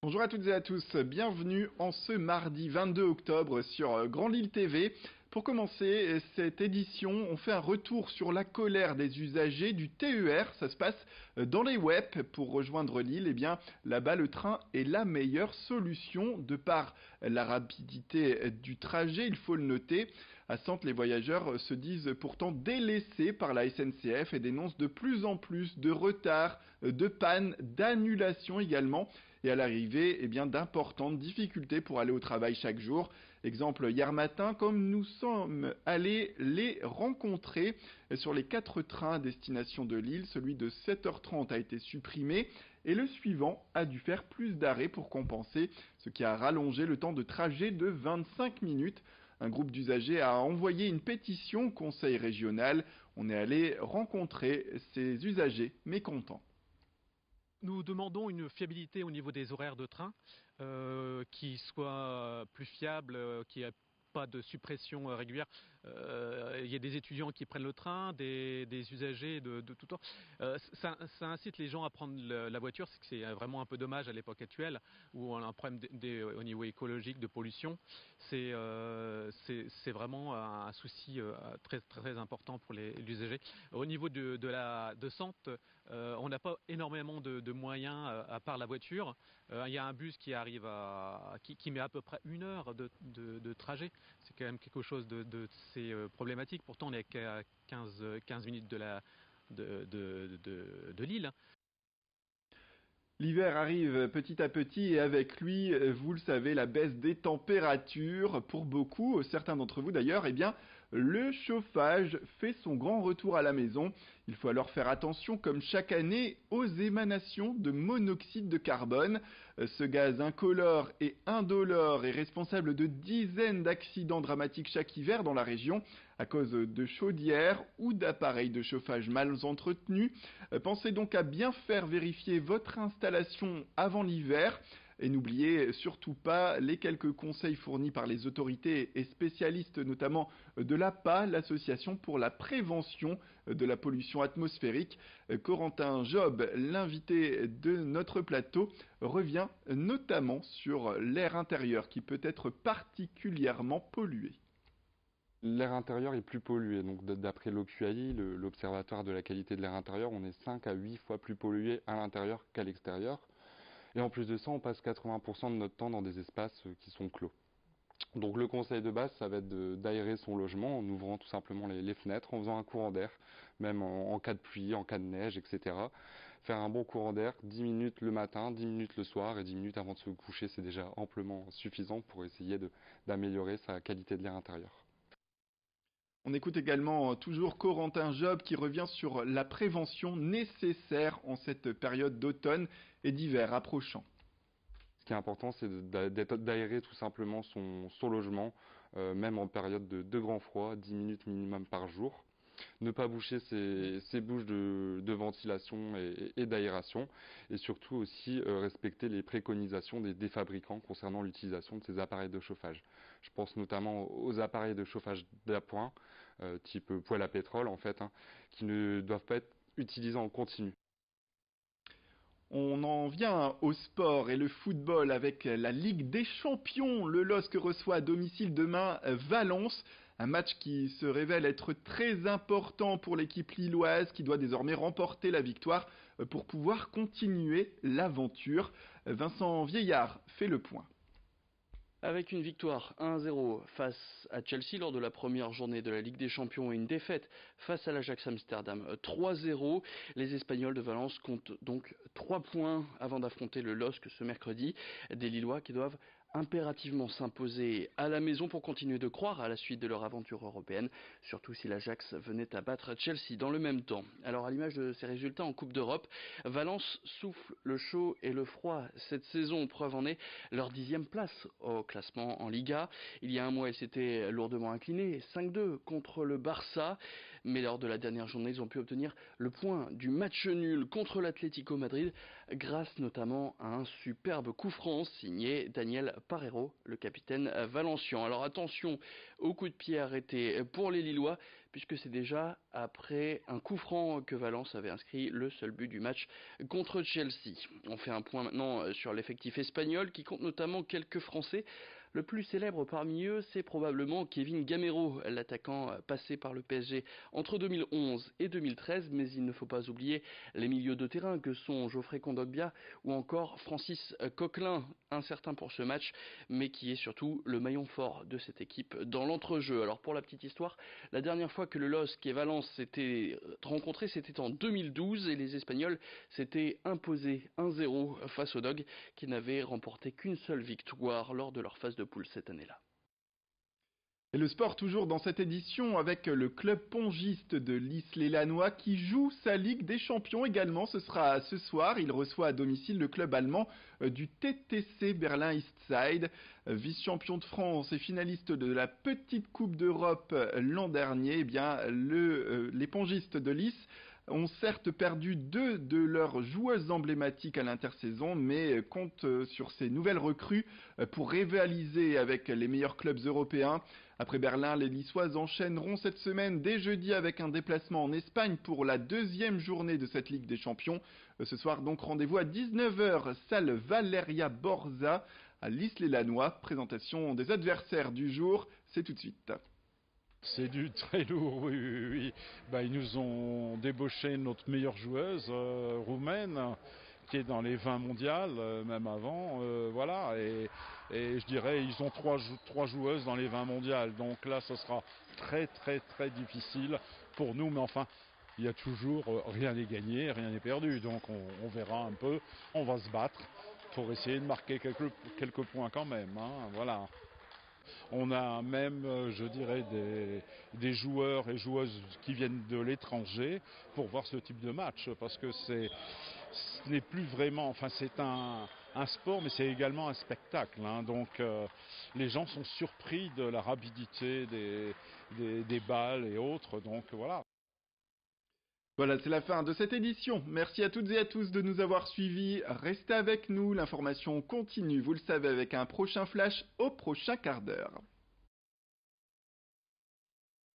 Bonjour à toutes et à tous, bienvenue en ce mardi 22 octobre sur Grand Lille TV. Pour commencer cette édition, on fait un retour sur la colère des usagers du TER. Ça se passe dans les web. Pour rejoindre Lille, eh bien là-bas le train est la meilleure solution de par la rapidité du trajet, il faut le noter. À Santes, les voyageurs se disent pourtant délaissés par la SNCF et dénoncent de plus en plus de retards, de pannes, d'annulations également. Et à l'arrivée, eh bien, d'importantes difficultés pour aller au travail chaque jour. Exemple, hier matin, comme nous sommes allés les rencontrer sur les 4 trains à destination de Lille, celui de 7h30 a été supprimé et le suivant a dû faire plus d'arrêts pour compenser, ce qui a rallongé le temps de trajet de 25 minutes. Un groupe d'usagers a envoyé une pétition au conseil régional. On est allé rencontrer ces usagers mécontents. Nous demandons une fiabilité au niveau des horaires de train qui soit plus fiable, qui ait pas de suppression régulière. Il y a des étudiants qui prennent le train, des usagers de tout temps. Ça incite les gens à prendre la voiture, c'est que c'est vraiment un peu dommage à l'époque actuelle où on a un problème au niveau écologique de pollution. C'est vraiment un souci très, très important pour les usagers. Au niveau de Santes, on n'a pas énormément de moyens à part la voiture. Il y a un bus qui arrive qui met à peu près 1 heure de trajet. C'est quand même quelque chose c'est problématique. Pourtant, on est qu'à 15 minutes de Lille. L'hiver arrive petit à petit et avec lui, vous le savez, la baisse des températures. Pour beaucoup, certains d'entre vous d'ailleurs, eh bien, le chauffage fait son grand retour à la maison. Il faut alors faire attention, comme chaque année, aux émanations de monoxyde de carbone. Ce gaz incolore et indolore est responsable de dizaines d'accidents dramatiques chaque hiver dans la région à cause de chaudières ou d'appareils de chauffage mal entretenus. Pensez donc à bien faire vérifier votre installation avant l'hiver. Et n'oubliez surtout pas les quelques conseils fournis par les autorités et spécialistes, notamment de l'APA, l'Association pour la prévention de la pollution atmosphérique. Corentin Job, l'invité de notre plateau, revient notamment sur l'air intérieur qui peut être particulièrement pollué. L'air intérieur est plus pollué. Donc, d'après l'OQAI, l'Observatoire de la qualité de l'air intérieur, on est 5 à 8 fois plus pollué à l'intérieur qu'à l'extérieur. Et en plus de ça, on passe 80% de notre temps dans des espaces qui sont clos. Donc, le conseil de base, ça va être d'aérer son logement en ouvrant tout simplement les fenêtres, en faisant un courant d'air, même en cas de pluie, en cas de neige, etc. Faire un bon courant d'air, 10 minutes le matin, 10 minutes le soir et 10 minutes avant de se coucher, c'est déjà amplement suffisant pour essayer d'améliorer sa qualité de l'air intérieur. On écoute également toujours Corentin Job qui revient sur la prévention nécessaire en cette période d'automne et d'hiver approchant. Ce qui est important, c'est d'aérer tout simplement son logement, même en période de grand froid, 10 minutes minimum par jour. Ne pas boucher ses bouches de ventilation et d'aération. Et surtout aussi respecter les préconisations des fabricants concernant l'utilisation de ces appareils de chauffage. Je pense notamment aux appareils de chauffage d'appoint, type poêle à pétrole en fait, hein, qui ne doivent pas être utilisés en continu. On en vient au sport et le football avec la Ligue des Champions. Le LOSC reçoit à domicile demain Valence. Un match qui se révèle être très important pour l'équipe lilloise qui doit désormais remporter la victoire pour pouvoir continuer l'aventure. Vincent Vieillard fait le point. Avec une victoire 1-0 face à Chelsea lors de la première journée de la Ligue des Champions et une défaite face à l'Ajax Amsterdam 3-0, les Espagnols de Valence comptent donc 3 points avant d'affronter le LOSC ce mercredi. Des Lillois qui doivent impérativement s'imposer à la maison pour continuer de croire à la suite de leur aventure européenne, surtout si l'Ajax venait à battre Chelsea dans le même temps. Alors à l'image de ces résultats en Coupe d'Europe, Valence souffle le chaud et le froid cette saison, preuve en est leur 10e place au classement en Liga. Il y a un mois, ils s'étaient lourdement inclinés, 5-2 contre le Barça. Mais lors de la dernière journée, ils ont pu obtenir le point du match nul contre l'Atlético Madrid, grâce notamment à un superbe coup franc signé Daniel Parreiro, le capitaine valencien. Alors attention au coup de pied arrêté pour les Lillois, puisque c'est déjà après un coup franc que Valence avait inscrit le seul but du match contre Chelsea. On fait un point maintenant sur l'effectif espagnol qui compte notamment quelques Français. Le plus célèbre parmi eux, c'est probablement Kevin Gamero, l'attaquant passé par le PSG entre 2011 et 2013, mais il ne faut pas oublier les milieux de terrain que sont Geoffrey Kondogbia ou encore Francis Coquelin, incertain pour ce match, mais qui est surtout le maillon fort de cette équipe dans l'entrejeu. Alors pour la petite histoire, la dernière fois que le LOSC et Valence s'étaient rencontrés, c'était en 2012 et les Espagnols s'étaient imposés 1-0 face aux Dogs qui n'avaient remporté qu'une seule victoire lors de leur phase de poule cette année-là. Et le sport toujours dans cette édition avec le club pongiste de l'Isle-et-Lannoy qui joue sa Ligue des Champions également. Ce sera ce soir. Il reçoit à domicile le club allemand du TTC Berlin Eastside, vice-champion de France et finaliste de la petite Coupe d'Europe l'an dernier. Eh bien, les pongistes de Lys ont certes perdu 2 de leurs joueuses emblématiques à l'intersaison, mais comptent sur ces nouvelles recrues pour rivaliser avec les meilleurs clubs européens. Après Berlin, les Lyssoises enchaîneront cette semaine dès jeudi avec un déplacement en Espagne pour la deuxième journée de cette Ligue des Champions. Ce soir donc rendez-vous à 19h, salle Valeria Borza à l'Isle-et-Lannoy. Présentation des adversaires du jour, c'est tout de suite. C'est du très lourd, oui. Ils nous ont débauché notre meilleure joueuse roumaine, qui est dans les 20 mondiales, même avant. Voilà, et je dirais ils ont trois joueuses dans les 20 mondiales. Donc là, ce sera très difficile pour nous. Mais enfin, il y a toujours rien n'est gagné, rien n'est perdu. Donc on verra un peu, on va se battre pour essayer de marquer quelques points quand même. Voilà. On a même, je dirais, des joueurs et joueuses qui viennent de l'étranger pour voir ce type de match, parce que ce n'est plus vraiment, enfin c'est un sport, mais c'est également un spectacle. Donc les gens sont surpris de la rapidité des balles et autres, donc voilà. Voilà, c'est la fin de cette édition. Merci à toutes et à tous de nous avoir suivis. Restez avec nous, l'information continue, vous le savez, avec un prochain flash au prochain quart d'heure.